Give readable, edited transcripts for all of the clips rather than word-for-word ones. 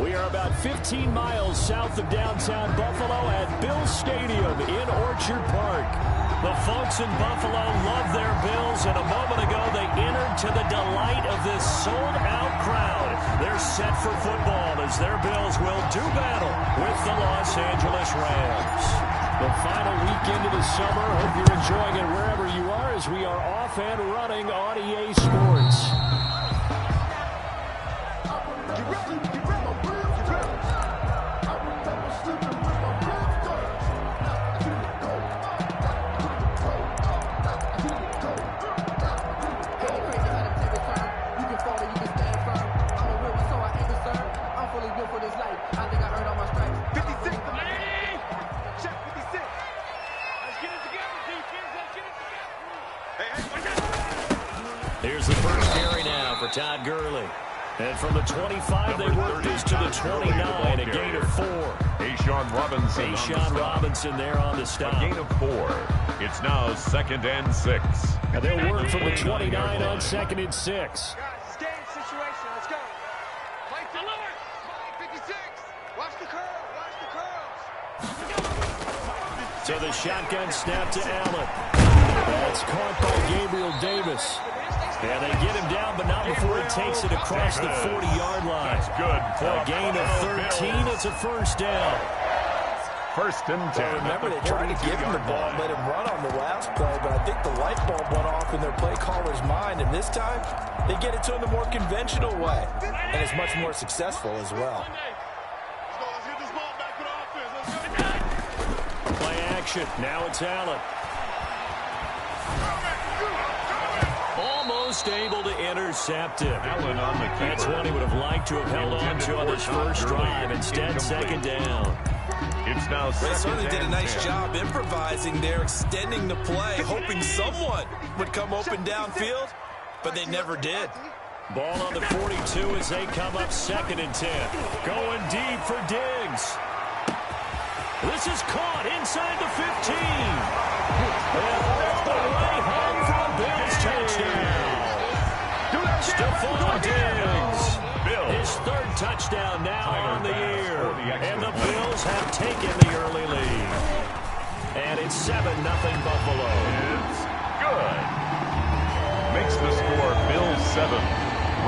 We are about 15 miles south of downtown Buffalo at Bills Stadium in Orchard Park. The folks in Buffalo love their Bills, and a moment ago they entered to the delight of this sold-out crowd. They're set for football as their Bills will do battle with the Los Angeles Rams. The final weekend of the summer. Hope you're enjoying it wherever you are as we are off and running on EA Sports. Here's the first carry now for Todd Gurley. And from the 25, they work this to the 29, a gain of 4. A'Shaun Robinson there on the stop. A gain of 4. It's now 2nd and 6. And they'll work from the 29 on 2nd and 6. Stay in situation. Let's go. Play to Lillard. 56. Watch the curl. Watch the curls. So the shotgun snap to Allen. That's caught by Gabriel Davis. And they get him down, but not before he takes it across the 40-yard line. That's good. A gain of 13. It's a first down. 1st and 10. Well, remember, they tried to give him the ball and let him run on the last play, but I think the light bulb went off in their play caller's mind, and this time they get it to him the more conventional way, and it's much more successful as well. Play action. Now it's Allen. Almost able to intercept him. Allen on the keeper. That's what he would have liked to have held on to on this first drive. Instead, second down. It's now They certainly did a nice 10. job improvising there, extending the play, hoping someone would come open downfield, but they never did. Ball on the 42 as they come up 2nd and 10. Going deep for Diggs. This is caught inside the 15. And all the way home for a Bills touchdown. Stephon Diggs. His 3rd touchdown now on the year. And the Bills have taken the early lead. And it's 7-0 Buffalo. It's good. Makes the score Bills 7,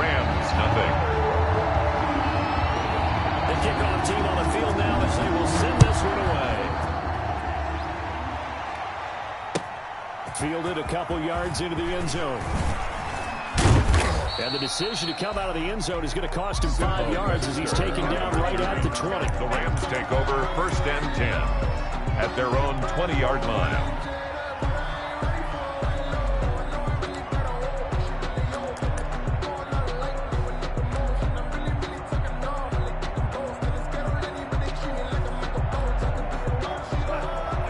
Rams nothing. The kickoff team on the field now as they will send this one away. Fielded a couple yards into the end zone. And the decision to come out of the end zone is going to cost him 5 yards as he's taken down right at the 20. The Rams take over 1st and 10 at their own 20-yard line.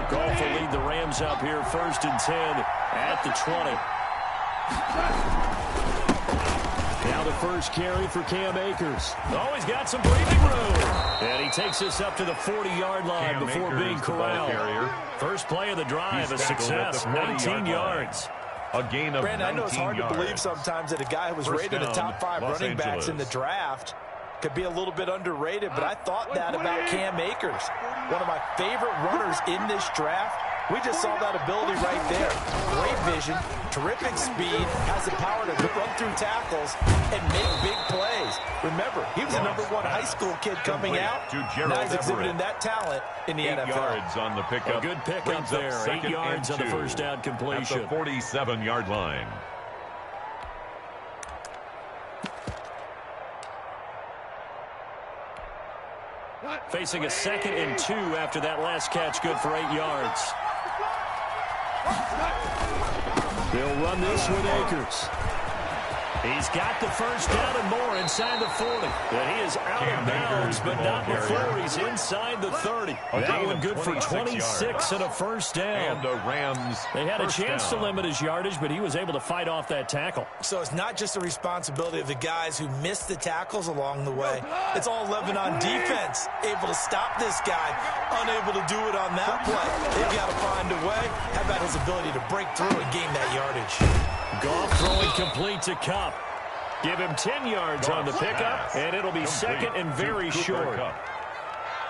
Goff will lead the Rams up here 1st and 10 at the 20. Now the first carry for Cam Akers. Oh, he's got some breathing room. And he takes this up to the 40-yard line Cam before Akers, being corralled. First play of the drive, a success, 19 yards. A gain of Brandon, I know it's hard yards. to believe sometimes that a guy who was First rated in the down, top 5 Los running backs in the Angeles. draft could be a little bit underrated, but I thought that about Cam Akers. One of my favorite runners in this draft. We just saw that ability right there. Great vision, terrific speed, has the power to run through tackles and make big plays. Remember, he was a #1 high school kid coming out. Now he's exhibiting that talent in the 8 NFL. yards on the pickup. A good pickup Brings up there. 8 2nd yards and on the 2 first down completion. at the 47-yard line. Facing a 2nd and 2 after that last catch, good for 8 yards. They'll run this with Akers. He's got the first down and more inside the 40. And he is out of bounds, but not before he's inside the 30. That one good for 26 and a first down. And the Rams They had a first chance down. to limit his yardage, but he was able to fight off that tackle. So it's not just the responsibility of the guys who missed the tackles along the way. It's all 11 on defense, able to stop this guy, unable to do it on that play. They've got to find a way. How about his ability to break through and gain that yardage? Goff throwing complete to Kupp. Give him 10 yards on the pickup, and it'll be second and very short.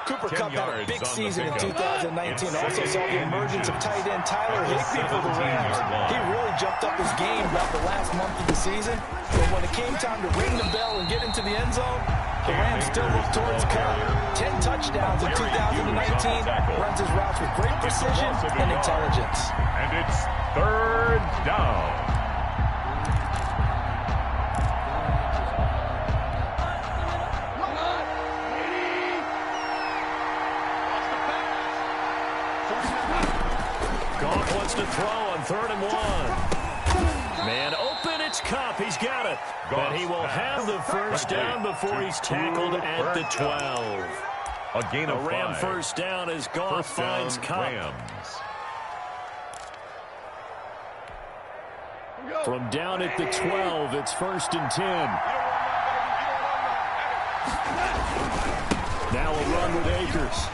Cooper Kupp had a big season in 2019. Also saw the emergence of tight end Tyler Higbee for the Rams. He really jumped up his game about the last month of the season. But when it came time to ring the bell and get into the end zone, the Rams still looked towards Kupp. 10 touchdowns in 2019. Runs his routes with great precision and intelligence. And it's third down. Goff wants to throw on 3rd and 1. Man open, it's Kupp. He's got it. But he will have the first down before he's tackled at the 12. A gain of 5. Ram first down as Goff finds Kupp. From down at the 12, it's 1st and 10. Now a run with Akers.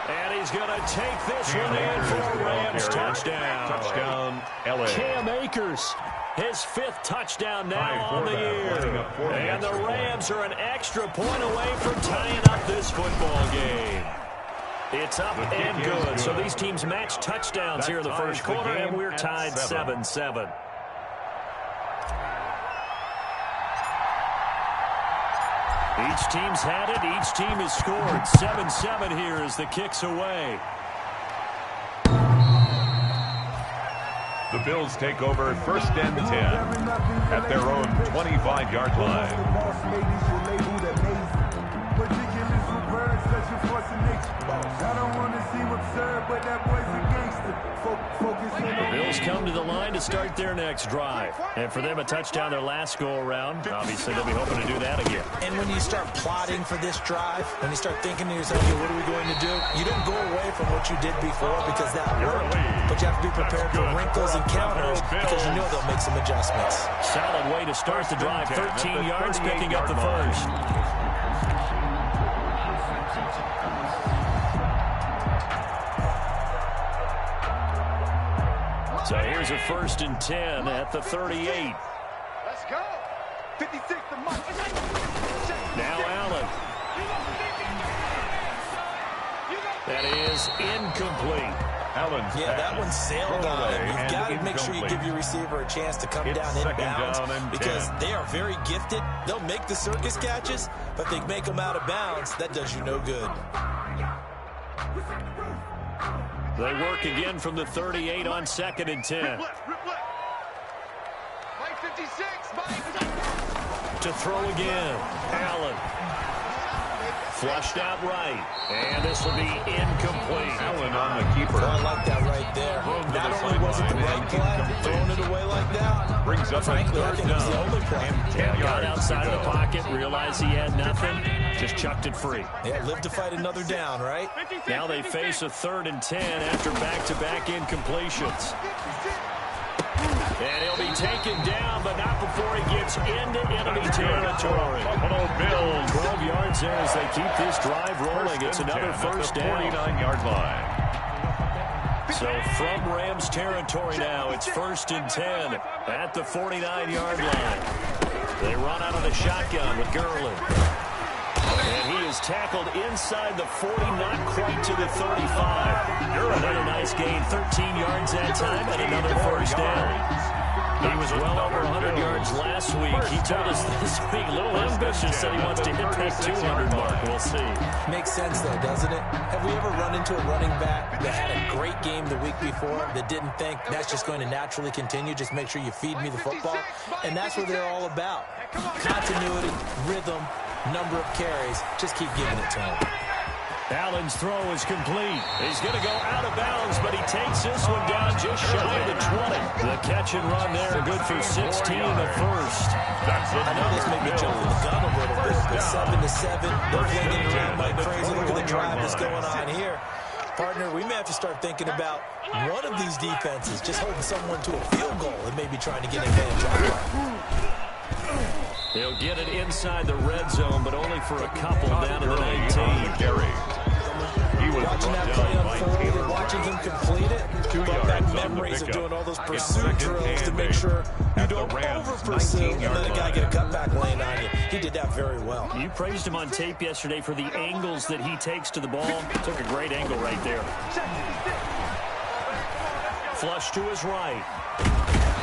And he's going to take this one in for a Rams touchdown. Touchdown, L.A. Cam Akers, his 5th touchdown now on the year. And the Rams are an extra point away from tying up this football game. It's up and good. So these teams match touchdowns here in the first quarter, and we're tied 7-7. Each team's had it. Each team has scored. 7-7 here as the kick's away. The Bills take over 1st and 10 at their own 25-yard line. The Bills come to the line to start their next drive. And for them, a touchdown their last go-around. Obviously, they'll be hoping to do that again. And when you start plotting for this drive, when you start thinking to yourself, hey, what are we going to do? You don't go away from what you did before because that worked. But you have to be prepared for wrinkles and counters because you know they'll make some adjustments. Solid way to start the drive. 13 yards, picking up the first. So here's a 1st and 10 at the 38. Let's go. 56 to Mike. Now Allen. That is incomplete. Allen's that one sailed on him. You've got to make sure you give your receiver a chance to come down inbounds because they are very gifted. They'll make the circus catches, but they make them out of bounds. That does you no good. They work again from the 38 on 2nd and 10. Mike 56. Mike. To throw again. Allen. Flushed out right. And this will be incomplete. Allen on the keeper. I like that right there. Not only was it the right play, throwing it away like that. Brings up Frankly, I think it was the only play. Got outside of the pocket, realized he had nothing, just chucked it free. Yeah, live to fight another down, right? Now they face a 3rd and 10 after back-to-back incompletions. And he'll be taken down, but not before he gets into enemy territory. Buffalo Bills. 12 yards there as they keep this drive rolling. It's another first down. 49-yard line. So from Rams territory now, it's 1st and 10 at the 49-yard line. They run out of the shotgun with Gurley. And he is tackled inside the 40, not quite to the 35. Another nice gain, 13 yards that time, and another first down. He was well over 100 yards last week. He told us this week, a little ambitious, said he wants to hit that 200 mark. We'll see. Makes sense, though, doesn't it? Have we ever run into a running back that had a great game the week before that didn't think that's just going to naturally continue? Just make sure you feed me the football. And that's what they're all about. Continuity, rhythm, number of carries. Just keep giving it to him. Allen's throw is complete. He's going to go out of bounds, but he takes this one down just shy of the 20. The catch and run there, good for 16 in the first. I know this may be jumping the gun a little bit, but 7-7, they're flinging around like crazy. Look at the drive that's going on here. Partner, we may have to start thinking about one of these defenses just holding someone to a field goal and maybe trying to get advantage on it. They'll get it inside the red zone, but only for a couple down to the 19. He was watching brought that play down by unfold Taylor and watching him Brown. complete it. 2 But yards that on the memories of pickup. doing all those It's pursuit second drills to and make 8 sure you at the don't Rams' over-pursue and 19-yard let a guy line. get a cutback lane on you. He did that very well. You praised him on tape yesterday for the angles that he takes to the ball. Took a great angle right there. Flush to his right.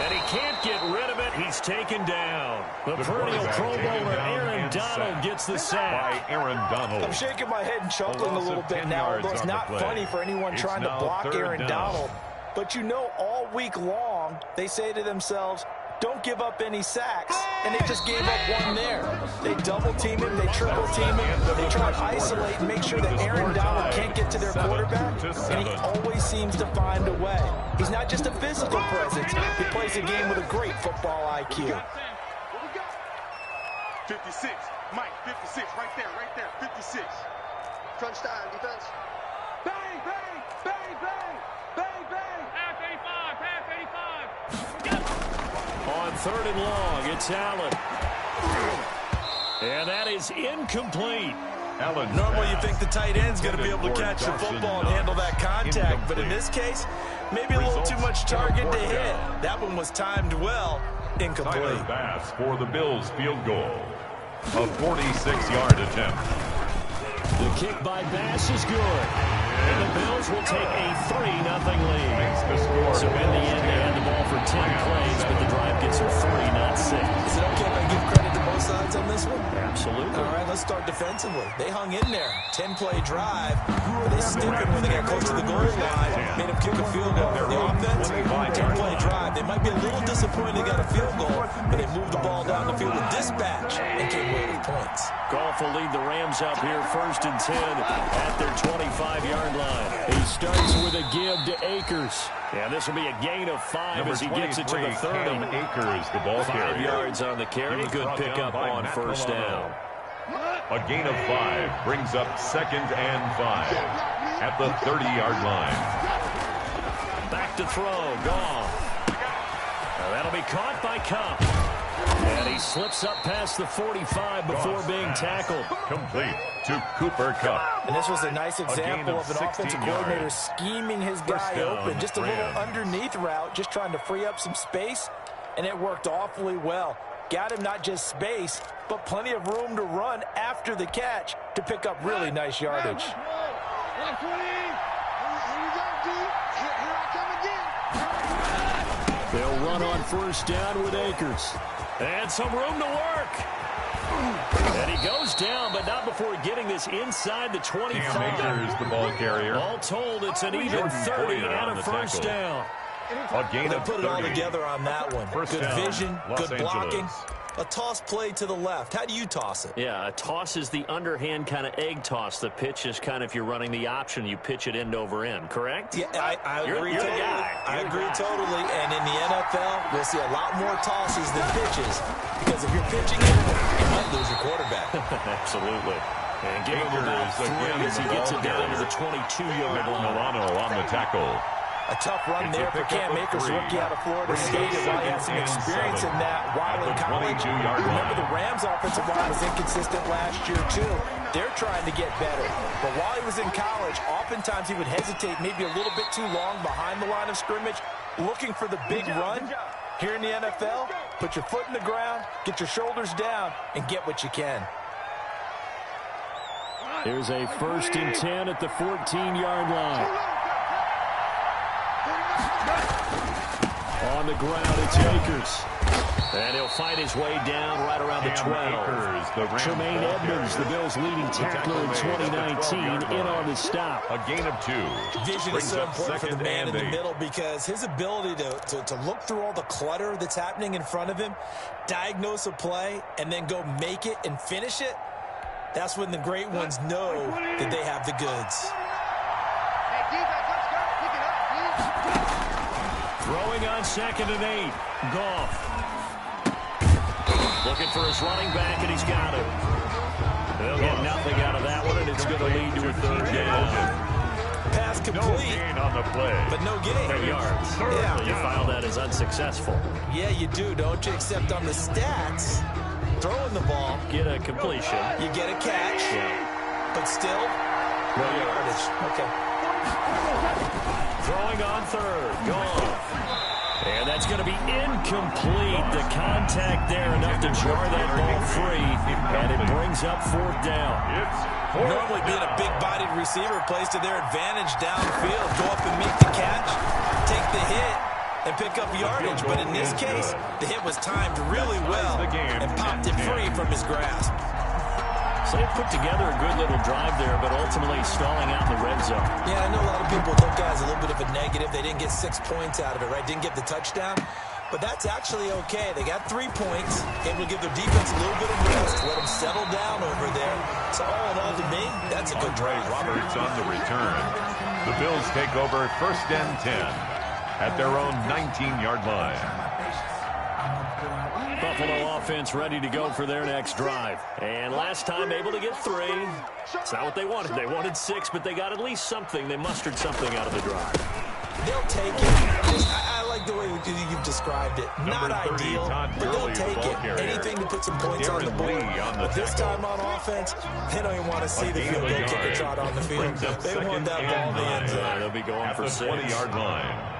And he can't get rid of it. He's taken down. The perennial quarterback Pro taken Bowler down Aaron and Donald sacked gets the sack. by Aaron Donald. I'm shaking my head and chuckling a loss little of bit 10 now, yards although it's on the not play. funny for anyone It's trying to now block third Aaron down. Donald. But you know, all week long, they say to themselves, don't give up any sacks. And they just gave up one there. They double-team him, they triple-team him, they try to isolate and make sure that Aaron Donald can't get to their quarterback, and he always seems to find a way. He's not just a physical presence, he plays a game with a great football IQ. 56. Mike, 56. Right there. 56. Crunch time, defense. Bang, bang, bang, bang, bang, bang. Pass 85. On 3rd and long, it's Allen. And that is incomplete. Allen. Normally you think the tight end's going to be able to catch the football and handle that contact, but in this case, maybe a little too much target to hit. That one was timed well, incomplete. Tyler Bass for the Bills field goal. A 46-yard attempt. The kick by Bass is good. And the Bills will take a 3-0 lead. Makes the score. So in the end, they had the ball for 10 plays, but the drive gets them 3, not 6. Is it okay if I give credit to both sides on this one? Absolutely. All right, let's start defensively. They hung in there. 10-play drive. They stiffened when they got close to the goal line. Made them kick a field goal. For the offense, 10-play drive. They might be a little disappointed they got a field goal, but they moved the ball down the field with dispatch and came away with points. Goff will lead the Rams up here 1st and 10 at their 25-yard line. He starts with a give to Akers. Yeah, this will be a gain of 5 as he gets it to the 30. Cam Akers, the ball 5 carrier. yards on the carry. Good pickup on 1st down. A gain of 5 brings up 2nd and 5 at the 30-yard line. Back to throw. Goff. Now that'll be caught by Kupp. And he slips up past the 45 before being tackled. Complete to Cooper Kupp. And this was a nice example of of an 16 offensive coordinator yards. scheming his First guy down, open. Just a little Rams. underneath route, just trying to free up some space, and it worked awfully well. Got him not just space, but plenty of room to run after the catch to pick up really nice yardage. 120. Here we go, D. Here I come again. They'll run on 1st down with Akers. And some room to work. And he goes down, but not before getting this inside the 25. Cam Akers, the ball carrier. All told, it's an even 30 Poyer out on of the 1st tackle. down. A gain They of put it all 30. together on that one. First Good down, vision, Los good blocking. Angeles. A toss play to the left. How do you toss it? Yeah, a toss is the underhand kind of egg toss. The pitch is kind of, if you're running the option, you pitch it end over end, correct? Yeah, I You're- agree you're the totally. guy. I You're the agree guy. totally. And in the NFL, we'll see a lot more tosses than pitches. Because if you're pitching it, you might lose your quarterback. Absolutely. And give him about Akers again 3 as he the gets ball it down to carrier. the 22-yard line. Milano on the tackle. A tough run It's a there for pickup Cam of Akers, 3. rookie out of Florida Brings State. up And while he had some 2nd and experience 7 in that while at in the college, 22-yard remember line. the Rams offensive line was inconsistent last year too. They're trying to get better. But while he was in college, oftentimes he would hesitate maybe a little bit too long behind the line of scrimmage, looking for the big run. Here in the NFL, put your foot in the ground, get your shoulders down, and get what you can. Here's a 1st and 10 at the 14-yard line. On the ground, it's Akers. And he'll fight his way down right around the 12. Akers, the Rams Tremaine ball Edmonds, the carrier. Bills' leading tackler in 2019, in on the stop. A gain of 2. Vision is Brings so up important for the 2nd man in and the 8. middle because his ability to look through all the clutter that's happening in front of him, diagnose a play, and then go make it and finish it, that's when the great ones know that they have the goods. Hey, defense, let's go. Pick it up, please. Throwing on 2nd and 8. Goff. Looking for his running back, and he's got it. They'll get nothing out of that one, and it's going to lead to a 3rd down. Pass No complete, gain on the play. but no gain. 10 yards. Yeah. You file that as unsuccessful. Yeah, you do, don't you? Except on the stats, throwing the ball, Get a completion. you get a catch, Yeah. but still, No yardage. Okay. Throwing on third. Gone. And that's going to be incomplete. The contact there enough to jar that ball free. And it brings up fourth down. Normally being a big-bodied receiver plays to their advantage downfield. Go up and make the catch, take the hit, and pick up yardage. But in this case, the hit was timed really well and popped it free from his grasp. So they put together a good little drive there, but ultimately stalling out in the red zone. Yeah, I know a lot of people look at it as a little bit of a negative. They didn't get 6 points out of it, right? Didn't get the touchdown. But that's actually okay. They got 3 points, able to give their defense a little bit of rest, let them settle down over there. So all in all, to me, that's a good drive. Roberts on the return. The Bills take over first and 10 at their own 19-yard line. Buffalo offense ready to go for their next drive. And last time able to get 3. It's not what they wanted. They wanted 6, but they got at least something. They mustered something out of the drive. They'll take it. I like the way you've described it. Not ideal, but they'll take it. Anything to put some points on the board. But this time on offense, they don't even want to see the field goal kicker trot on the field. They want that ball in the end zone. They'll be going for 6. 20-yard line.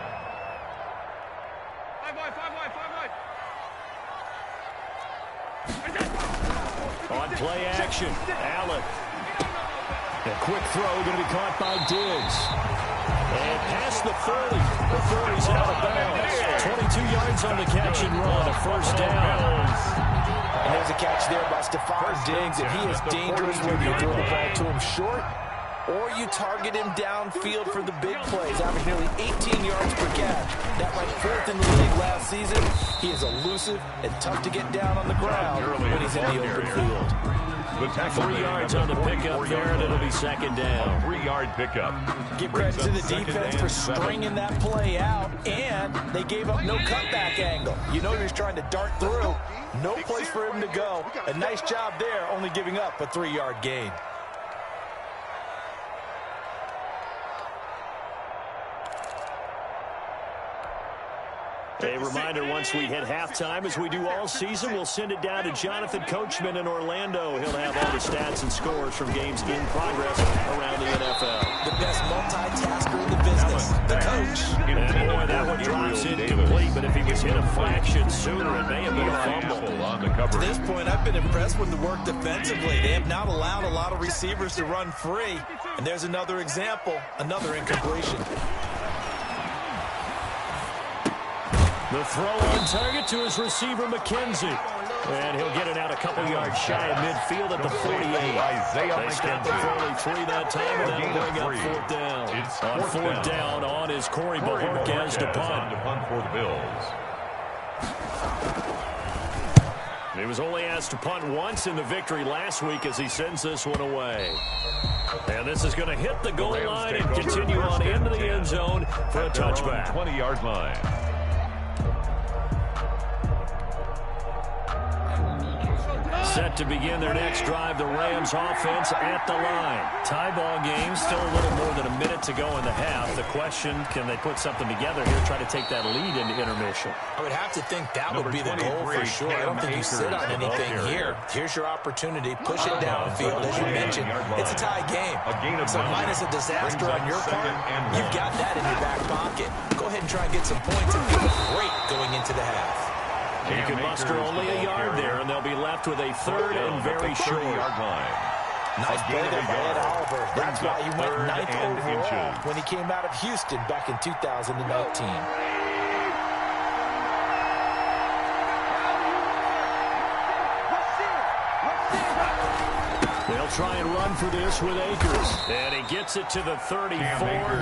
On play action, Allen. A quick throw going to be caught by Diggs. And past the 30. The 30's out of bounds. 22 yards on the catch and run. A first down. And there's a catch there by Stephon Diggs, and he is dangerous whether you throw the ball to him short or you target him downfield for the big plays. Average nearly 18 yards per catch. That ranked 4th in the league last season. He is elusive and tough to get down on the ground when he's in the open field. 3 yards on the pickup there, and it'll be second down. 3-yard pickup. Give credit to the defense for stringing that play out, and they gave up no cutback angle. You know he was trying to dart through. No place for him to go. A nice job there, only giving up a 3-yard gain. A reminder, once we hit halftime, as we do all season, we'll send it down to Jonathan Coachman in Orlando. He'll have all the stats and scores from games in progress around the NFL. The best multitasker in the business, the coach. And boy, that one drops incomplete, but if he was hit a fraction sooner, it may have been a fumble. On the cover. To this point, I've been impressed with the work defensively. They have not allowed a lot of receivers to run free. And there's another example, another incompletion. The throw on target to his receiver, McKenzie. And he'll get it out a couple yards shy of midfield at the 48. They stopped it for only 3 that time, and that'll bring up fourth down. On fourth down on is Corey Bojorquez to punt. For the Bills. He was only asked to punt once in the victory last week as he sends this one away. And this is going to hit the goal line and continue on into the end zone for a touchback. 20-yard line. Set to begin their next drive, the Rams offense at the line. Tie ball game, still a little more than a minute to go in the half. The question, can they put something together here, try to take that lead into intermission? I would have to think that would be the goal for sure. I don't think you sit on anything here. Here's your opportunity. Push it downfield. As you mentioned, it's a tie game. So minus a disaster on your part, you've got that in your back pocket. Go ahead and try and get some points and feel great going into the half. He can muster only a yard there, and they'll be left with a 3rd and very short. Nice play there by Ed Oliver. That's why he went 9th overall when he came out of Houston back in 2019. They'll try and run for this with Akers. And he gets it to the 34.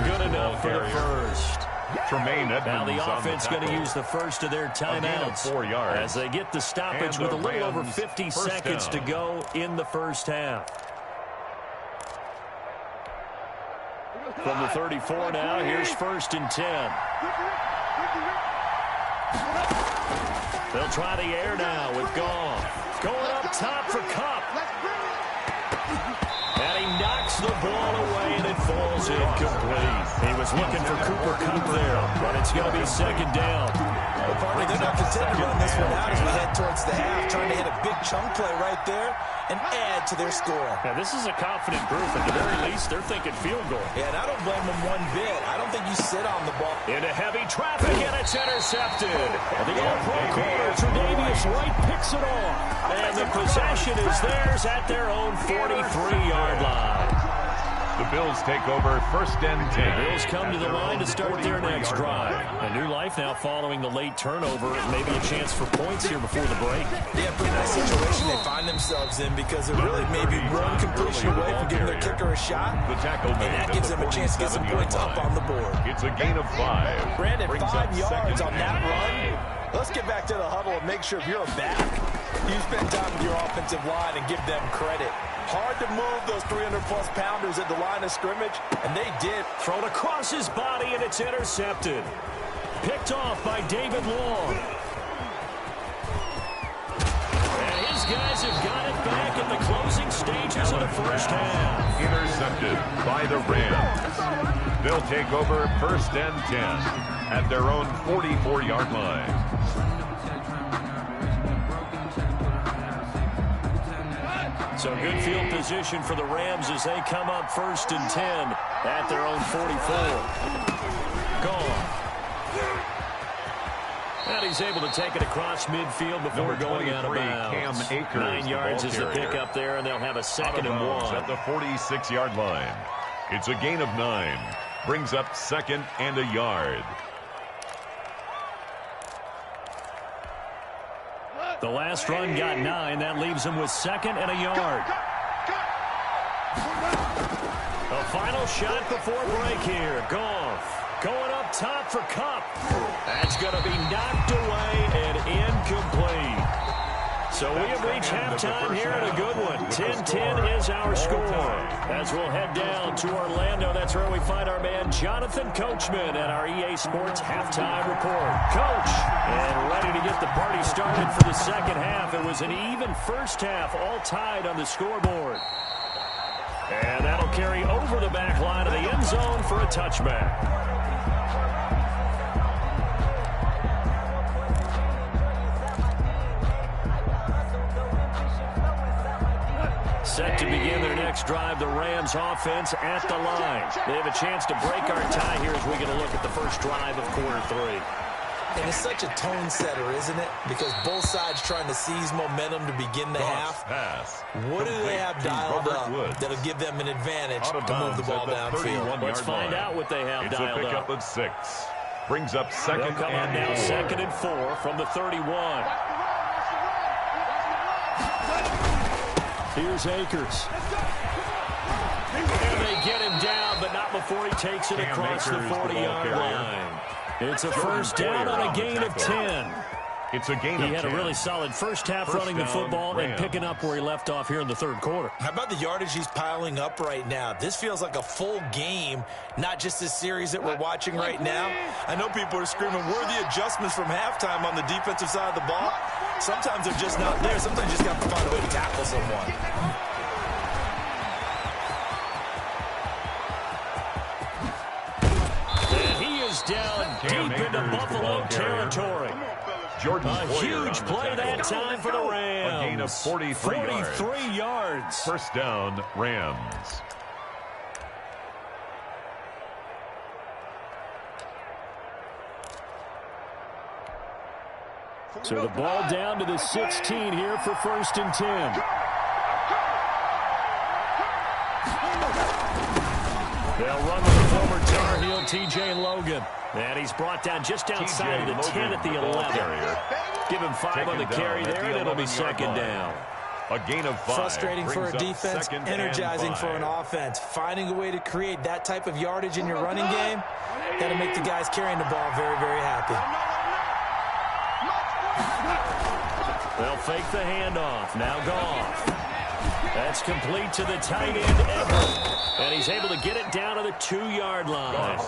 Good enough for the first. Now the offense going to use the first of their timeouts as they get the stoppage with a little over 50 seconds to go in the first half. From the 34 now, here's 1st and 10. They'll try the air now with Goff. Going up top for Kupp. And he knocks the ball away, and it falls incomplete. He was looking for Cooper Kupp there, but it's going to be second down. Well, partner, they're not content to run this one out as we head towards the half, trying to hit a big chunk play right there and add to their score. Now, this is a confident group. At the very least, they're thinking field goal. Yeah, and I don't blame them one bit. I don't think you sit on the ball. Into heavy traffic, and it's intercepted. The all-pro corner, Tre'Davious White picks it off. And the possession is theirs at their own 43-yard line. The Bills take over first and 10. The Bills come to the line to start their next drive. A new life now following the late turnover, and maybe a chance for points here before the break. Yeah, pretty nice situation they find themselves in because they're really maybe one completion away from giving their kicker a shot. The tackle And that gives them a chance to get some points up on the board. It's a gain of 5. Brandon, 5 yards on that run. Let's get back to the huddle and make sure if you're a back, you spend time with your offensive line and give them credit. Hard to move those 300-plus pounders at the line of scrimmage, and they did. Thrown across his body, and it's intercepted. Picked off by David Long. And his guys have got it back in the closing stages of the first half. Intercepted by the Rams. They'll take over first and 10 at their own 44-yard line. So good field position for the Rams as they come up first and 10 at their own 44. Gone. And he's able to take it across midfield before going out of bounds. Cam Akers, 9 yards is the pickup there, and they'll have a second and 1. At the 46-yard line. It's a gain of 9. Brings up second and a yard. The last run got 9. That leaves him with second and a yard. The final shot before break here. Goff going up top for Kupp. That's going to be knocked away and incomplete. So we have reached halftime here at a good one. 10-10 is our score. As we'll head down to Orlando, that's where we find our man Jonathan Coachman at our EA Sports Halftime Report. Coach, and ready to get the party started for the second half. It was an even first half, all tied on the scoreboard. And that'll carry over the back line of the end zone for a touchback. Set to begin their next drive, the Rams offense at the line. They have a chance to break our tie here as we get a look at the first drive of quarter 3. And it's such a tone setter, isn't it? Because both sides trying to seize momentum to begin the half. Pass. What do they have dialed up that'll give them an advantage to move the ball downfield? Let's find out what they have dialed up. It's a pickup of 6. Brings up second come and up now 4. second and 4 from the 31. Here's Akers. And they get him down, but not before he takes it across the 40-yard line. It's a first down on a gain of 10. It's a gain of 10. He had a really solid first half running the football and picking up where he left off here in the third quarter. How about the yardage he's piling up right now? This feels like a full game, not just this series that we're watching right now. I know people are screaming, where are the adjustments from halftime on the defensive side of the ball? Sometimes they're just not there. Sometimes you just got to find a way to tackle someone. And he is down deep into Buffalo territory. A huge play that time for the Rams. A gain of 43 yards. First down, Rams. So the ball down to the 16 here for first and 10. They'll run with the former Tar Heel T.J. Logan. And he's brought down just outside of the 10 at the 11. Give him 5 on the carry there, and it'll be second down. A gain of 5. Frustrating for a defense, energizing for an offense. Finding a way to create that type of yardage in your running game, that'll make the guys carrying the ball very, very happy. They'll fake the handoff. Now Goff. That's complete to the tight end, Everett. And he's able to get it down to the 2-yard line.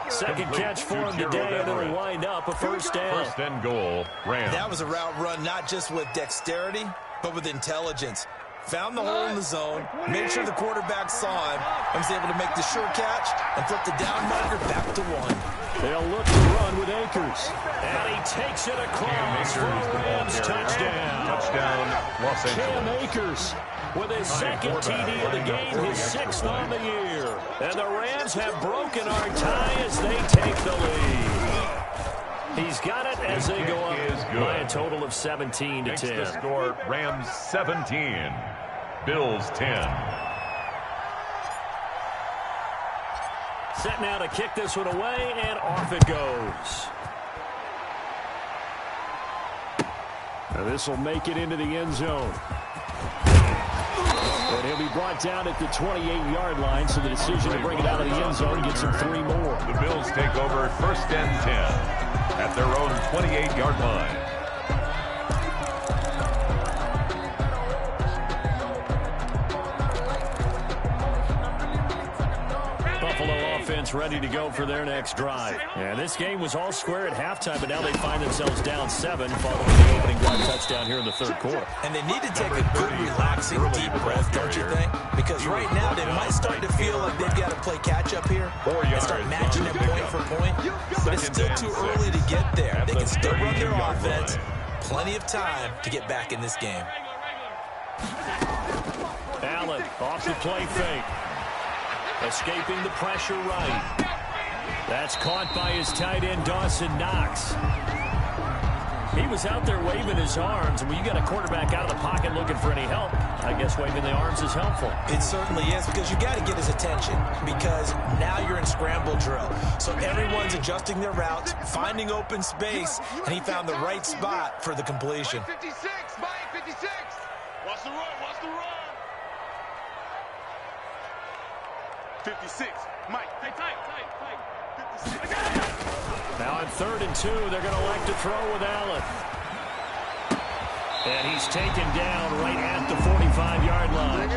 Second catch for him today, and it'll wind up a first down. First and goal, Rams. That was a route run not just with dexterity, but with intelligence. found the hole in the zone, made sure the quarterback saw him, and was able to make the sure catch and flip the down marker back to 1. They'll look to run with Akers. And he takes it across for a Rams touchdown. Touchdown, Los Angeles. Cam Akers with his second TD of the game, his 6th on the year. And the Rams have broken our tie as they take the lead. He's got it as they go up by a total of 17 to 10. Makes the score Rams 17, Bills 10. Set now to kick this one away, and off it goes. And this will make it into the end zone. And he'll be brought down at the 28-yard line, so the decision to bring it out of the end zone gets him 3 more. The Bills take over 1st and 10 at their own 28-yard line. Buffalo offense ready to go for their next drive. And this game was all square at halftime, but now they find themselves down 7 following the opening drive touchdown here in the 3rd quarter. And they need to take a good, relaxing, deep breath, don't you think? Because right now they might start to feel like they've got to play catch-up here and start matching them point for point. But it's still too early to get there. They can still run their offense. Plenty of time to get back in this game. Allen off the play fake. Escaping the pressure right. That's caught by his tight end, Dawson Knox. He was out there waving his arms, and when you got a quarterback out of the pocket looking for any help, I guess waving the arms is helpful. It certainly is, because you got to get his attention, because now you're in scramble drill. So everyone's adjusting their routes, finding open space, and he found the right spot for the completion. 56, Mike 56. Watch the run, watch the run. 56, Mike, tight. 56. Now on 3rd and 2, they're going to elect to throw with Allen. And he's taken down right at the 45-yard line.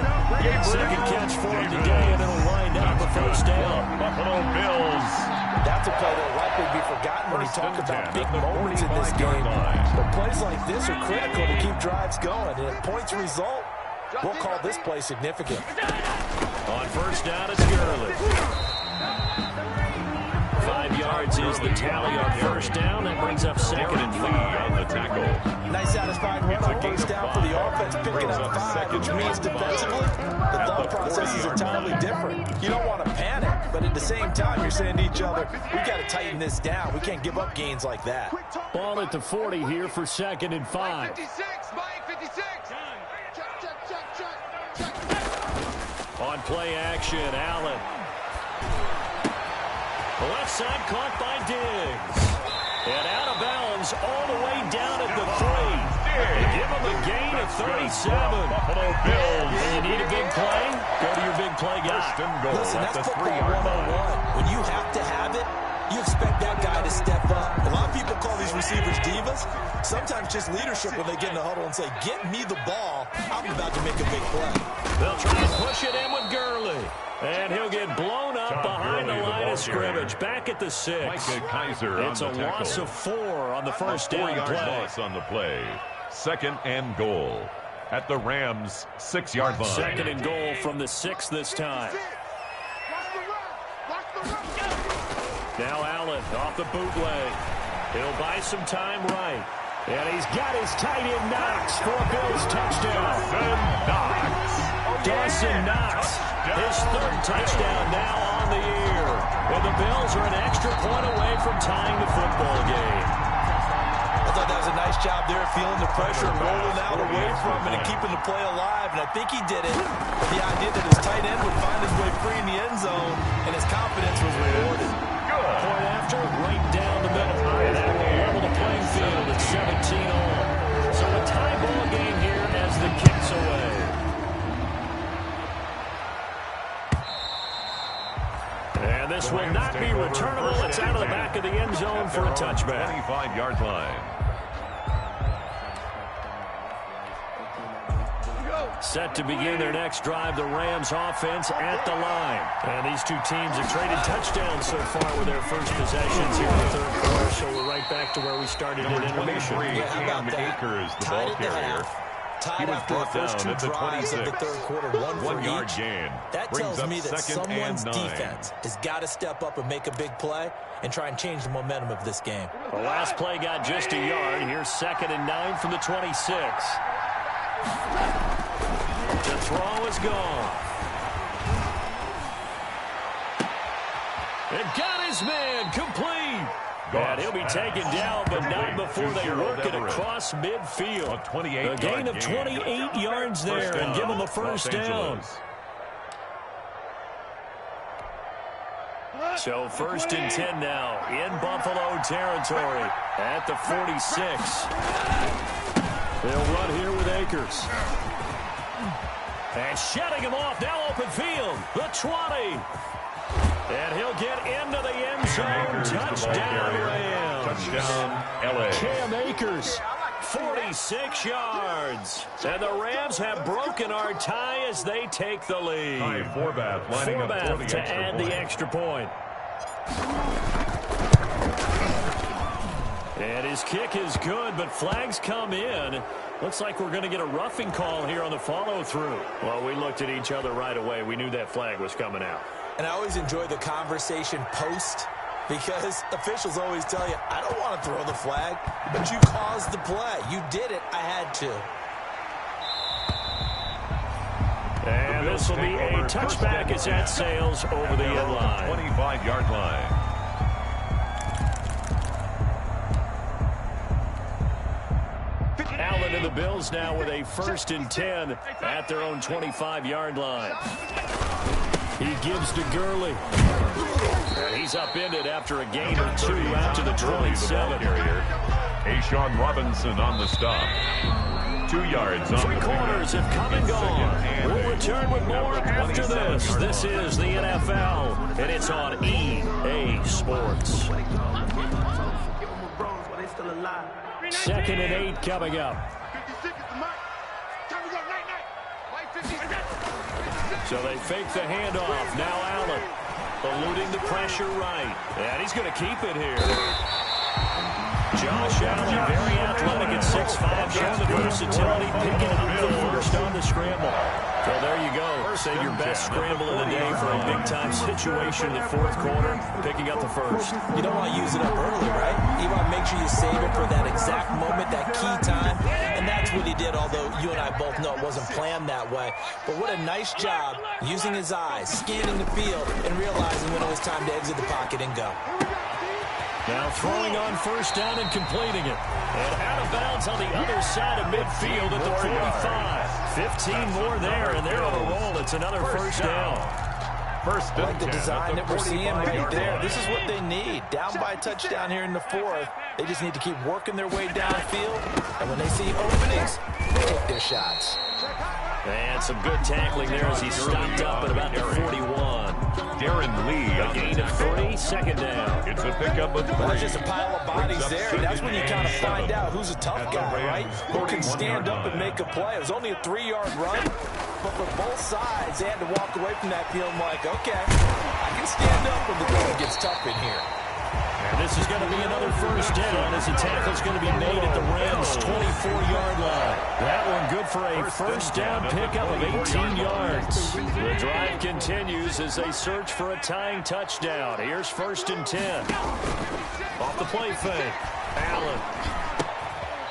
Second catch for him today, and it'll wind up a 1st down. Buffalo Bills. That's a play that will likely be forgotten when you talk about big moments in this game. But plays like this are critical to keep drives going. And if points result, we'll call this play significant. On 1st down, it's Gurley. 5 yards is the tally on 1st down. That brings up 2nd and 5 on the tackle. Nice satisfying run on 1st down for the offense, picking up 5, which means defensively, the thought process is entirely different. You don't want to panic, but at the same time, you're saying to each other, we've got to tighten this down. We can't give up gains like that. Ball at the 40 here for 2nd and 5. 56, Mike 56. On play action, Allen. Left side caught by Diggs. And out of bounds all the way down at the 3. They give him a gain of 37. Buffalo Bills. And you need a big play? Go to your big play guy. Listen, that's football 101. When you have to have it, you expect that guy to step up. A lot of people call these receivers divas. Sometimes just leadership when they get in the huddle and say, get me the ball. I'm about to make a big play. They'll try to push it in with Gurley. And he'll get blown up behind the line of scrimmage. Back at the 6. Micah Kiser It's a on the tackle. loss of 4 on the 1st down play. Loss on the play. 2nd and goal at the Rams' 6-yard line. 2nd and goal from the 6 this time. Now Allen off the bootleg. He'll buy some time right. And he's got his tight end Knox for a Bills touchdown. Dawson Knox, his 3rd touchdown now on the year. And the Bills are an extra point away from tying the football game. I thought that was a nice job there, feeling the pressure and rolling out away from it and keeping the play alive. And I think he did it with the idea that his tight end would find his way free in the end zone, and his confidence was rewarded. Point after, right down the middle. And that will level the playing field at 17 all. So a tie ball game here as the kick's away. And this will not be returnable. It's out of the back of the end zone for a touchback. 25-yard line. Set to begin their next drive, the Rams offense at the line. And these two teams have traded touchdowns so far with their first possessions here in the 3rd quarter, so we're right back to where we started in intermission. Yeah, how about that? Akers, the Tied ball at the carrier. half. Tied after the first two drives of the third quarter, one yard each. gain. That tells me that someone's defense has got to step up and make a big play and try and change the momentum of this game. The last play got just a yard. Here's 2nd and 9 from the 26. The throw is gone. And got his man complete. And he'll be taken down, but not before they work it across midfield. A gain of 28 yards there and give him the first down. So 1st and 10 now in Buffalo territory at the 46. They'll run here with Akers. And shutting him off, now open field, the 20. And he'll get into the end zone. Touchdown, Rams. Touchdown, LA. Cam Akers, 46 yards. And the Rams have broken our tie as they take the lead. Forbath to add the extra point. And his kick is good, but flags come in. Looks like we're going to get a roughing call here on the follow-through. Well, we looked at each other right away. We knew that flag was coming out. And I always enjoy the conversation post because officials always tell you, I don't want to throw the flag, but you caused the play. You did it. I had to. And this will be a touchback as that sails over the end line. 25-yard line. Allen and the Bills now with a 1st and 10 at their own 25-yard line. He gives to Gurley. And he's upended after a gain or 2 out to the 27. A'Shawn Robinson on the stop. 2 yards on 3 quarters have come and gone. We'll return with more after this. This is the NFL, and it's on EA Sports. 2nd and 8 coming up. So they fake the handoff. Now Allen eluding the pressure right. And he's going to keep it here. Josh Allen, very athletic at 6'5", showing the versatility, picking up the first on the scramble. Well, there you go. Save your best scramble of the day for a big-time situation in the 4th quarter, picking up the first. You don't want to use it up early, right? You want to make sure you save it for that exact moment, that key time, and that's what he did, although you and I both know it wasn't planned that way. But what a nice job using his eyes, scanning the field, and realizing when it was time to exit the pocket and go. Now throwing on 1st down and completing it. And out of bounds on the other side of midfield at the 45. 15 more there, and they're on a roll. It's another 1st down. I like the design that we're seeing right there. This is what they need. Down by a touchdown here in the 4th. They just need to keep working their way downfield. And when they see openings, they take their shots. And some good tackling there as he stopped up at about the 41. Darren Lee A gain of 3, 2nd down. It's a pickup of 3. Well, there's just a pile of bodies there. And that's when you kind of find out who's a tough guy, right? Who can stand up and make a play. It was only a 3-yard run, but for both sides, they had to walk away from that feeling like, okay, I can stand up when the going gets tough in here. And this is going to be another 1st down as the tackle's going to be made at the Rams' 24-yard line. That one good for a 1st down pickup of 18 yards. The drive continues as they search for a tying touchdown. Here's 1st and 10. Off the play fake. Allen.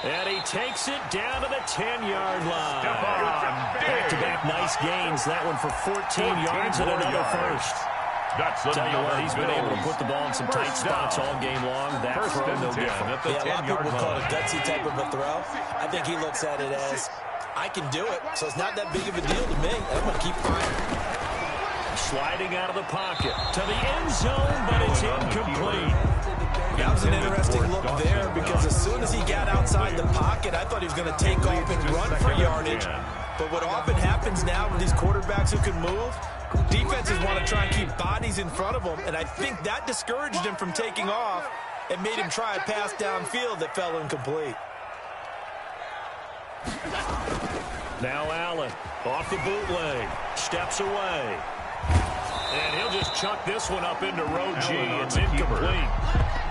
And he takes it down to the 10-yard line. Back-to-back nice gains. That one for 14 yards and another 1st. Tell you what, he's been able to put the ball in some tight spots all game long. That throw, no different. Yeah, a lot of people would call it a gutsy type of a throw. I think he looks at it as, I can do it, so it's not that big of a deal to me. I'm going to keep firing. Sliding out of the pocket to the end zone, but it's incomplete. That was an interesting look there because as soon as he got outside the pocket, I thought he was going to take off and run for yardage. But what often happens now with these quarterbacks who can move, defenses want to try and keep bodies in front of them, and I think that discouraged him from taking off and made him try a pass downfield that fell incomplete. Now Allen off the bootleg, steps away. And he'll just chuck this one up into row G. It's incomplete.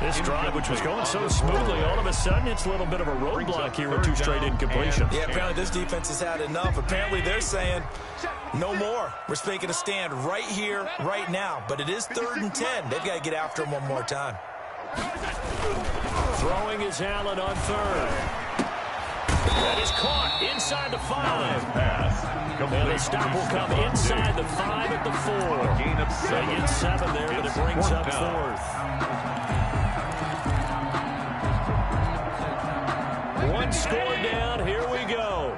This drive, which was going so smoothly, all of a sudden it's a little bit of a roadblock here with 2 straight incompletions. Yeah, apparently this defense has had enough. Apparently they're saying no more. We're making a stand right here, right now. But it is 3rd and 10. They've got to get after him one more time. Throwing is Allen on 3rd. That is caught inside the 5. And the stop will come inside the 5 at the 4. Gain of 7. They get 7 there, but it brings up 4th. 1 score down. Here we go.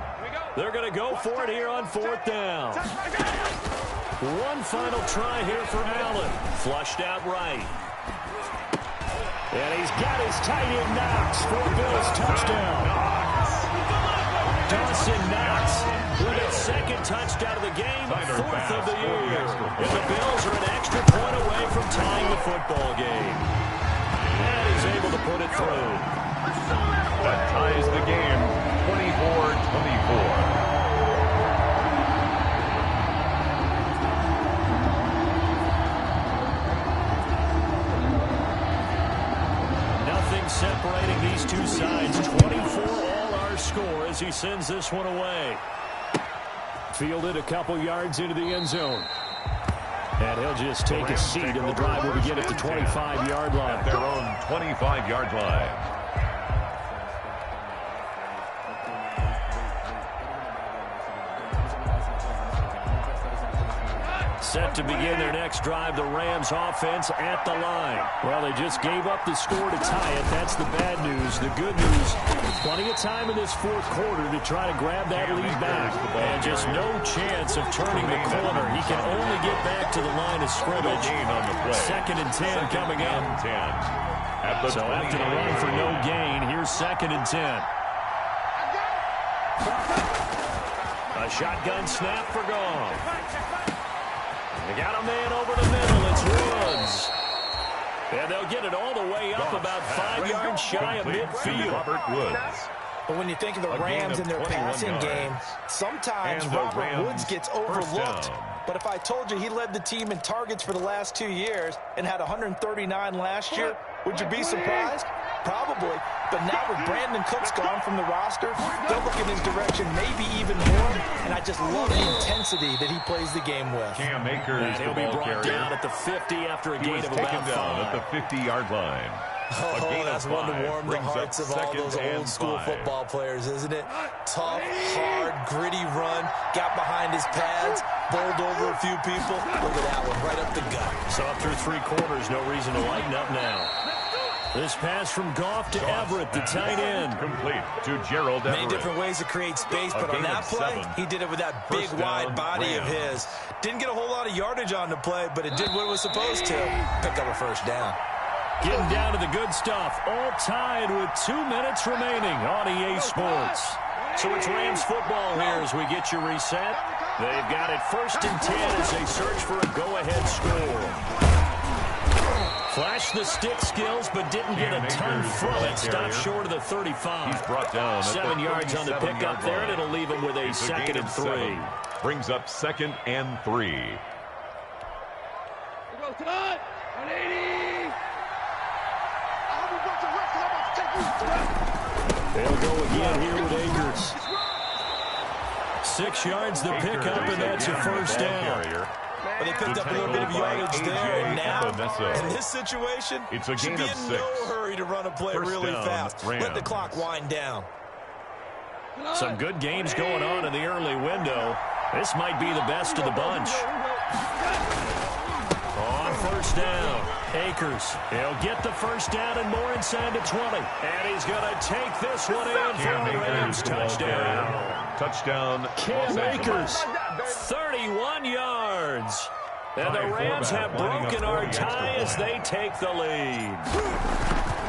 They're going to go for it here on 4th down. 1 final try here for Allen. Flushed out right. And he's got his tight end Knox for Bills touchdown. Dawson Knox with his 2nd touchdown of the game, 4th of the year. And the Bills are an extra point away from tying the football game. And he's able to put it through. That ties the game, 24-24. Separating these two sides, 24 all our score as he sends this one away. Fielded a couple yards into the end zone. And he'll just take a seat, and the drive will begin at the 25-yard line. At their own 25-yard line. Set to begin their next drive, the Rams offense at the line. Well, they just gave up the score to tie it. That's the bad news. The good news, plenty of time in this 4th quarter to try to grab that lead back. And just no chance of turning the corner. He can only get back to the line of scrimmage. 2nd and 10 coming up. So after the run for no gain, here's 2nd and 10. A shotgun snap for Goff. They got a man over the middle. It's Woods. And they'll get it all the way up about 5 yards shy of midfield. Robert Woods. But when you think of the Rams and their passing game, sometimes Robert Woods gets overlooked. But if I told you he led the team in targets for the last 2 years and had 139 last year, would you be surprised? Probably. But now with Brandon Cooks gone from the roster, they'll look in his direction maybe even more. And I just love the intensity that he plays the game with. Cam Akers, he'll be brought down at the 50 after a gain of about 5. At the 50-yard line. Oh, that's one to warm the hearts of all those old school football players, isn't it? Tough, hard, gritty run, got behind his pads, bowled over a few people. Look at that one, right up the gut. So up through 3 quarters, no reason to lighten up now. This pass from Goff to Everett, the tight end. Complete to Gerald Everett. Many different ways to create space, but on that play, he did it with that big, wide body of his. Didn't get a whole lot of yardage on the play, but it did what it was supposed to. Pick up a 1st down. Getting down to the good stuff. All tied with 2 minutes remaining on EA Sports. So it's Rams football here as we get you reset. They've got it 1st and 10 as they search for a go-ahead score. Flashed the stick skills, but didn't get a ton from it. Stopped short of the 35. He's brought down 7 yards on the pickup there, and it'll leave him with a 2nd and 3. Brings up 2nd and 3. They'll go again here with Akers. 6 yards the pickup, and that's a 1st down. But they picked up a little bit of yardage there, and now, in this situation, it's a should be in no hurry to run a play really fast. Let the clock wind down. Some good games going on in the early window. This might be the best of the bunch. On 1st down, Akers. He'll get the 1st down and more inside the 20. And he's going to take this one in for a Rams touchdown. Touchdown, Cam Akers, 31 yards. And the Rams have broken our tie as they take the lead.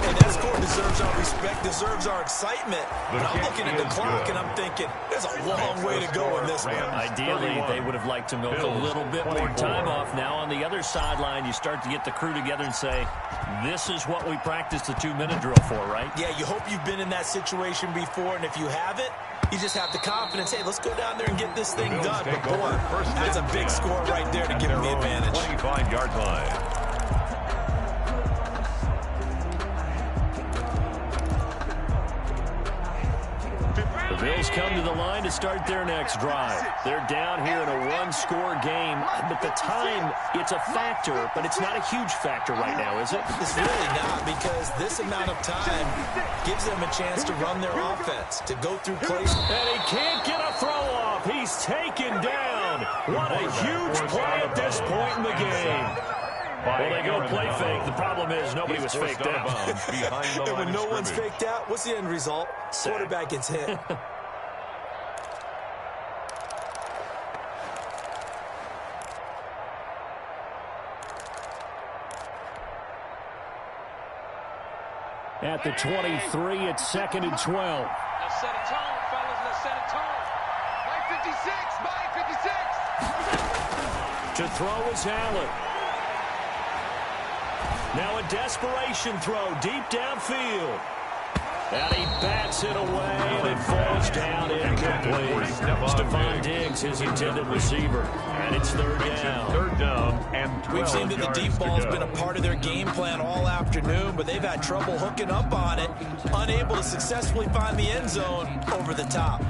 And that score deserves our respect, deserves our excitement. But I'm looking at the clock and I'm thinking, there's a long way to go in this one. Ideally, they would have liked to milk a little bit more time off. Now on the other sideline, you start to get the crew together and say, this is what we practiced the 2-minute drill for, right? Yeah, you hope you've been in that situation before, and if you haven't, you just have the confidence, hey, let's go down there and get this thing done. But boy, that's a big score right there to give them the advantage. 25-yard line. The Bills come to the line to start their next drive. They're down here in a one-score game, but the time, it's a factor, but it's not a huge factor right now, is it? It's really not, because this amount of time gives them a chance to run their offense, to go through plays. And he can't get a throw off. He's taken down. What a huge play at this point in the game. Well, they go play fake. The problem is nobody was faked out. And when no one's faked out, what's the end result? Quarterback gets hit. At the 23, it's 2nd and 12. Let's set a tone, fellas. Let's set a tone. By 56. By 56. To throw is Allen. Now a desperation throw deep downfield. And he bats it away, and it falls down incomplete. Stephon Diggs, his intended receiver. And it's third down. Third down and 12 We've seen that the deep ball has been a part of their game plan all afternoon, but they've had trouble hooking up on it, unable to successfully find the end zone over the top.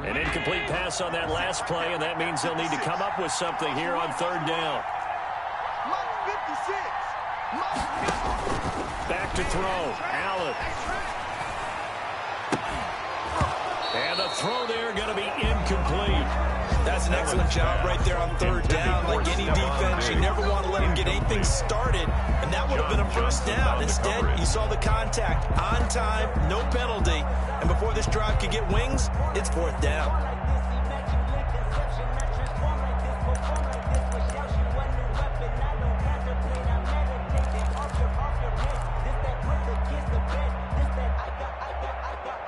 An incomplete pass on that last play, and that means they'll need to come up with something here on third down. Back to throw. Allen. And the throw there going to be incomplete. That's an excellent job right there on third down. Like any defense, you never want to let them get anything started, and that would have been a first down. Instead, you saw the contact on time, no penalty, and before this drive could get wings, it's fourth down.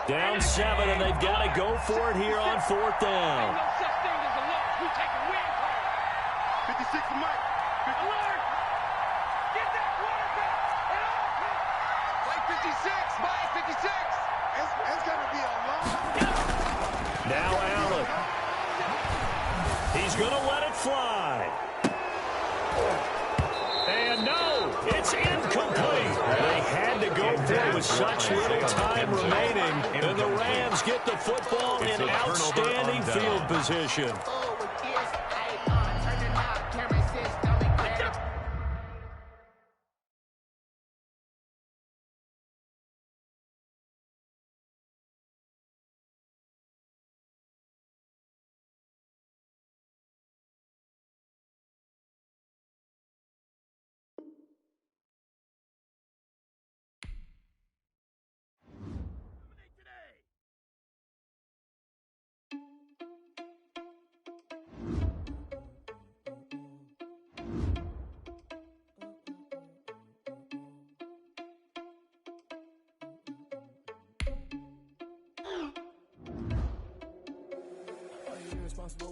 Down 7, and they've got to go for it here on fourth down. No such thing as a loss. We take a win. 56 Mike. Alert! Get that quarterback! By 56. By 56. It's going to be a long. Now Allen. He's going to let it fly. And no, it's incomplete. They had to go for it with such little time remaining. And the Rams get the football in outstanding field position.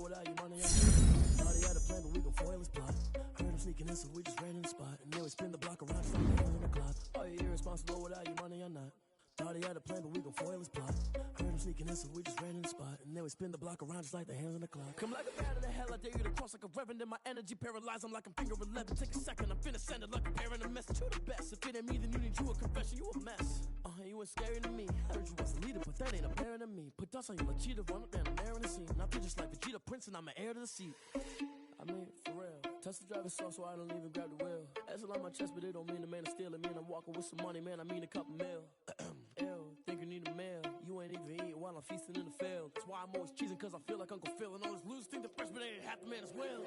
Without your money, thought he had a plan, but we gon' foil his plot. Heard him sneaking in, so we just ran in the spot. And then we spin the block around, just like the hands in the clock. Are you irresponsible without your money or not? Thought he had a plan, but we gon' foil his plot. Heard him sneaking in, so we just ran in the spot. And then we spin the block around, just like the hands in the clock. Come like a bat of the hell, I dare you to cross like a reverend. And my energy paralyzed, I'm like I'm finger 11. Take a second, I'm finna send it like a parent a message. You the best, if it ain't me, then you need you a confession. You a mess. You ain't scary to me. Heard you was a leader, but that ain't apparent to me. Put dust on you like Cheetah, run up down the air in the scene. Now just like Vegeta Prince, and I'm an heir to the seat. I mean, for real. Touch the driver's soft, so I don't even grab the wheel. That's on my chest, but it don't mean the man to steal it. Mean I'm walking with some money, man. I mean a couple mil. Ew, think you need a meal. You ain't even eating while I'm feasting in the field. That's why I'm always cheesing, cause I feel like Uncle Phil. And all this losers think the freshman ain't half the man as well.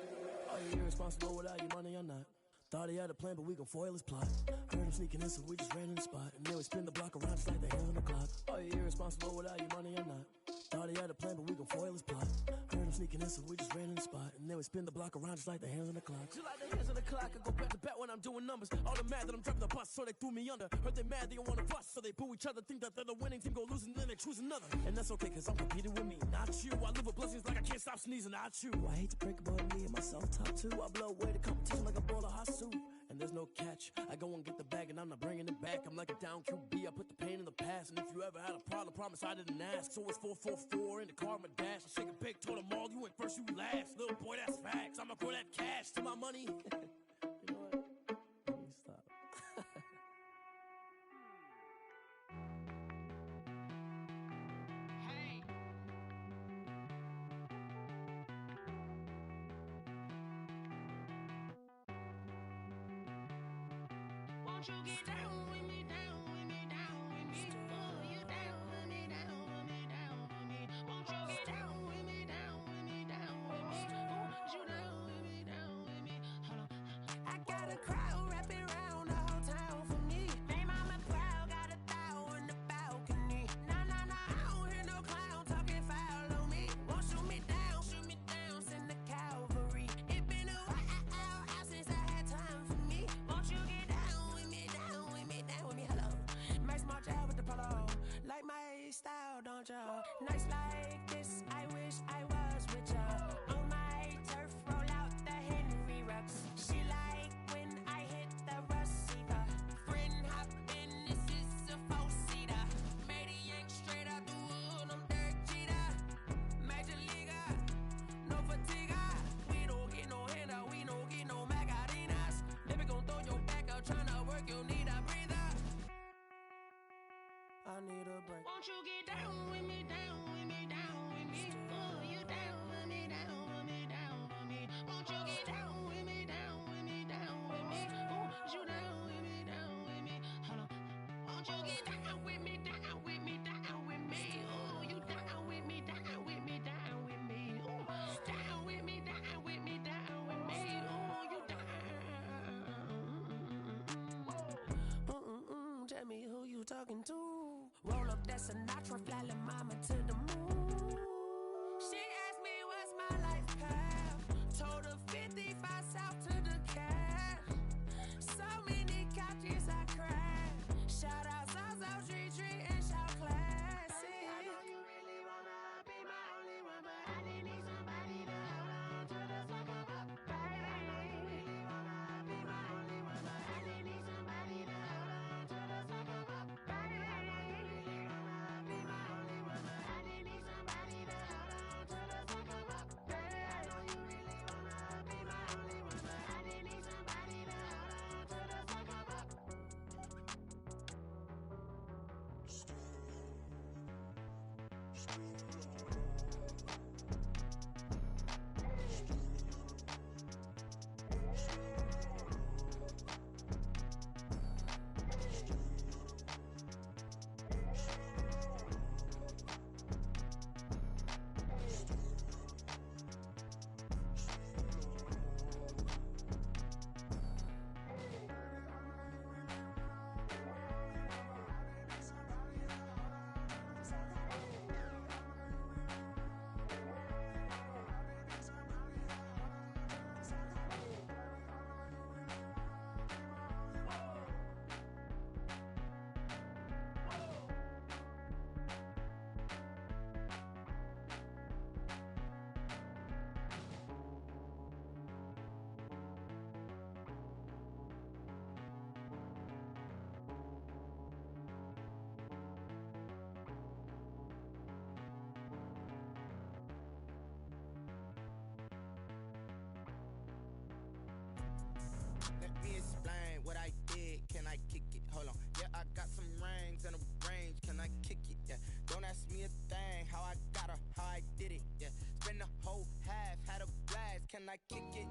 Are you irresponsible without your money or not? Thought he had a plan, but we gon' foil his plot. Heard him sneaking in, so we just ran in the spot. And then we spin the block around, just like the hands on the clock. Are you irresponsible without your money or not? Thought he had a plan, but we gon' foil his plot. Heard him sneaking in, so we just ran in the spot. And then we spin the block around, just like the hands on the clock. Just like the hands on the clock, I go back to back when I'm doing numbers. All the mad that I'm driving the bus, so they threw me under. Heard they mad, they don't wanna bust, so they boo each other. Think that they're the winning team, go losing, then they choose another. And that's okay, cause I'm competing with me, not you. I live with blessings like I can't stop sneezing, not you. I hate to break about me and myself top two. I blow away the competition like a bowl of hot soup. And there's no catch. I go and get the bag and I'm not bringing it back. I'm like a down QB. I put the pain in the past. And if you ever had a problem, promise I didn't ask. So it's 444 in the car, my dash. I shake a big, told them all, you went first, you last. Little boy, that's facts. I'ma grow that cash to my money. You know what? Let me stop. Won't you get down with me, down with me, down with me? Oh, you down with me, down with me, down with me. Won't you get down with me, down with me, down with me? Oh, you down with me, down with me? Hold on. I got a crowd wrapping around the whole town for me. They mama proud, got a thou on the balcony. Nah, nah, nah, I don't hear no clown talking foul on me. Won't shoot me down, send the cavalry. It been a while since I had time for me. Won't you get down with me, down with me, down with me? Hello. Nice march out with the polo. Like my style, don't ya? Nights like this, I wish I was with ya. On my turf, roll out the Henry Rux. She like when I hit the receiver. Friend hop in, this is a four-seater. Made a yank straight out the wood, I'm Derek Jeter. Major leaguer, no fatigue. We don't get no handout, we don't get no Macarinas. Baby gon' throw your back out, tryna work, you need a breather. I need a break. Won't you get down with me, down with me, down with me? Oh, you down with me, down with me, down with me? Won't you get down with me, down with me, down with me? Oh, you down with me, down with me? Hold on. Won't you get down with me, down with me, down with me? Oh, you down with me, down with me, down with me? Oh, down with me, down with me, down with me? Oh, you down. Tell me who you talking to. Roll up that Sinatra, fly la mama to the moon. She asked me what's my life path. Told her 55 south to the cat. So many couches I cried. Shout out South Street and shout classy. I know you really wanna be my only one, but I didn't need somebody to hold on to the sucker up, baby. I know you really wanna be my only one, but I didn't need somebody to hold on to the sucker up, baby. I know you really wanna be my only one, but I didn't need somebody to hold on to the sucker up, baby. I know you really wanna be my only one, but I didn't need somebody to hold on to the sucker up. Let me explain what I did. Can I kick it? Hold on. Yeah, I got some rings and a range. Can I kick it? Yeah. Don't ask me a thing. How I got her, how I did it. Yeah. Spend the whole half, had a blast. Can I kick it?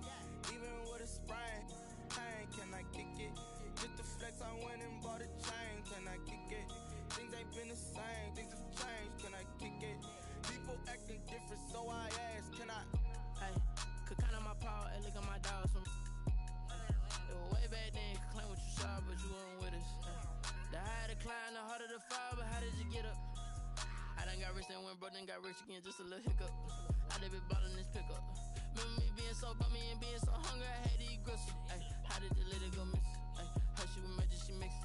Even with a sprain. Hey, can I kick it? Just the flex, I went and bought a chain. Can I kick it? Things ain't been the same. Things have changed. Can I kick it? People acting different, so I asked. Can I? Hey, could count on my power and look at my dogs from. It was way back then, could claim what you saw, but you weren't with us. The higher the climb, the harder the fall, but how did you get up? I done got rich and went broke, then got rich again, just a little hiccup. I done been ballin' this pickup. Remember me being so bummy and being so hungry, I had to eat gristle. Ay, how did the lady go miss? Ay, her she was magic, she mixed.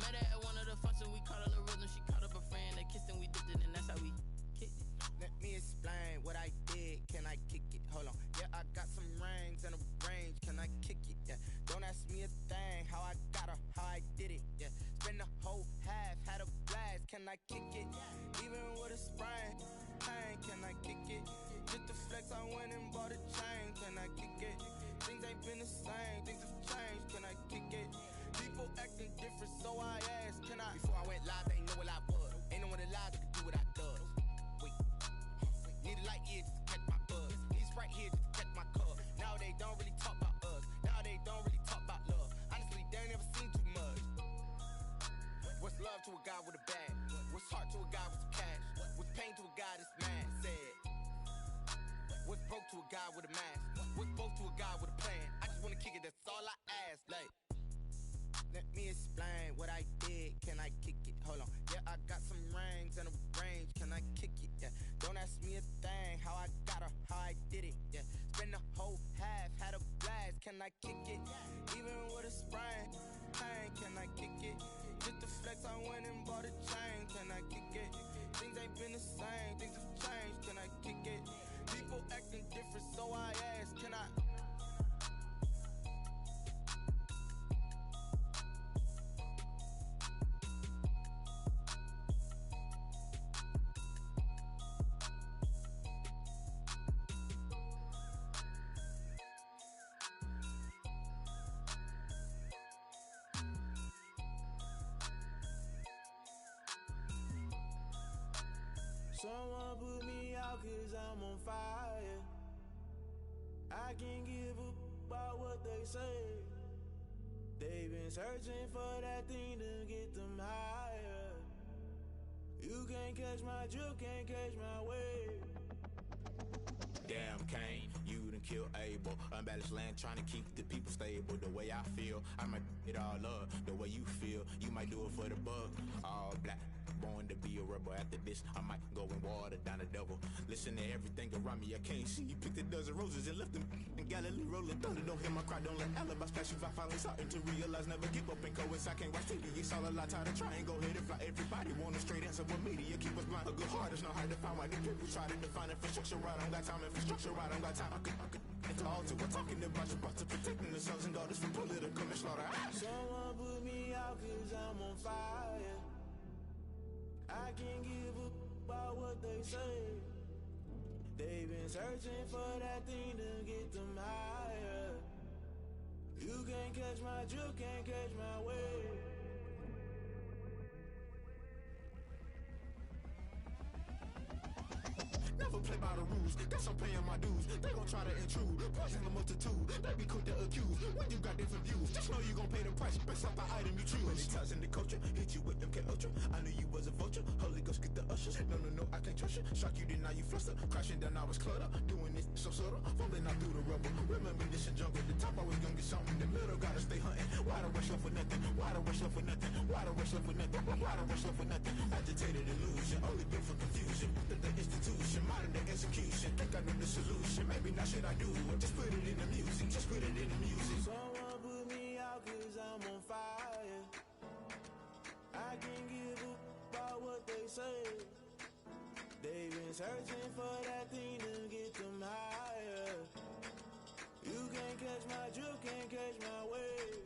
Met her at one of the functions, we caught a little rhythm, she caught up a friend, they kissed and we dipped it, and that's how we kicked it. Let me explain what I did. Can I kick it? Hold on. Yeah, I got some rings and a range. Can I kick it? Yeah. Don't ask me a thing. How I got her, how I did it. Yeah. Spend the whole half, had a blast. Can I kick it? Even with a sprain. Hey, can I kick it? Just the flex, I went and bought a chain. Can I kick it? Things ain't been the same. Things have changed. Can I kick it? People acting different, so I asked. Can I? Before I went live, they ain't know what I was. Ain't no one alive that could do what I does. Need a light here just to catch my buzz. Need right here just to catch my cup. Now they don't really talk about us. Now they don't really talk about love. Honestly, they ain't never seen too much. to a guy with a bag? What's heart to a guy with some cash? What's pain to a guy that's mad? Said. What's broke to a guy with a mask? What's both to a guy with a plan? I just wanna kick it, that's all I ask. Like, let me explain what I did. Can I kick it? Hold on. Yeah, I got some rings and a range. Can I kick it? Yeah. Don't ask me a thing. How I got her, how I did it. Yeah. Spend the whole half, had a blast. Can I kick it? Even with a sprain. Pain, can I kick it? Just the flex, I went and bought a chain. Can I kick it? Things ain't been the same. Things have changed. Can I kick it? People acting different, so I ask, can I? Someone put me out 'cause I'm on fire. I can't give a about what they say. They've been searching for that thing to get them higher. You can't catch my drift, can't catch my wave. Damn, Kane, you done killed Abel. Unbalanced land, trying to keep the people stable. The way I feel, I might it all up. The way you feel, you might do it for the bug. All black, born to be a rebel. After this, I might go and water down the devil. Listen to everything around me, I can't see. You picked a dozen roses and left them in Galilee rolling thunder. Don't hear my cry, don't let alibis pass you. I finally starting to realize, never give up and coincide. Can't watch TV, it's all a lot. Tired of trying, go ahead and fly. Everybody want a straight answer with media, keep us blind. A good heart is not hard to find. Why the people try to define infrastructure right? I don't got time, infrastructure right, I don't got time. I could into altar. We're talking about you, about to protecting the sons and daughters from political and slaughter. Someone put me out 'cause I'm on fire. I can't give a about what they say. They've been searching for that thing to get them higher. You can't catch my drift, can't catch my wave. Never play by the rules, guess I'm paying my dues. They gon' try to intrude, poison the multitude. They be quick to accuse, when you got different views. Just know you gon' pay the price, based off the item you choose. Many times in the culture, hit you with MK Ultra. I knew you was a vulture, Holy Ghost get the ushers. No, I can't trust you. Shock you, then now you fluster. Crashing down, I was cluttered. Doing this so subtle, fumbling out through the rubble. Remember this in jungle, the top always gonna get something. The middle gotta stay hunting. Why the rush left for nothing? Why the rush left for nothing? Why the rush left for nothing? Why the rush left for nothing? Agitated illusion, only built for confusion. The institution, modern day execution. Think I know the solution, maybe not should I do it? Just put it in the music, just put it in the music. Someone put me out 'cause I'm on fire. I can't give a about what they say. They've been searching for that thing to get them higher. You can't catch my drift, can't catch my wave.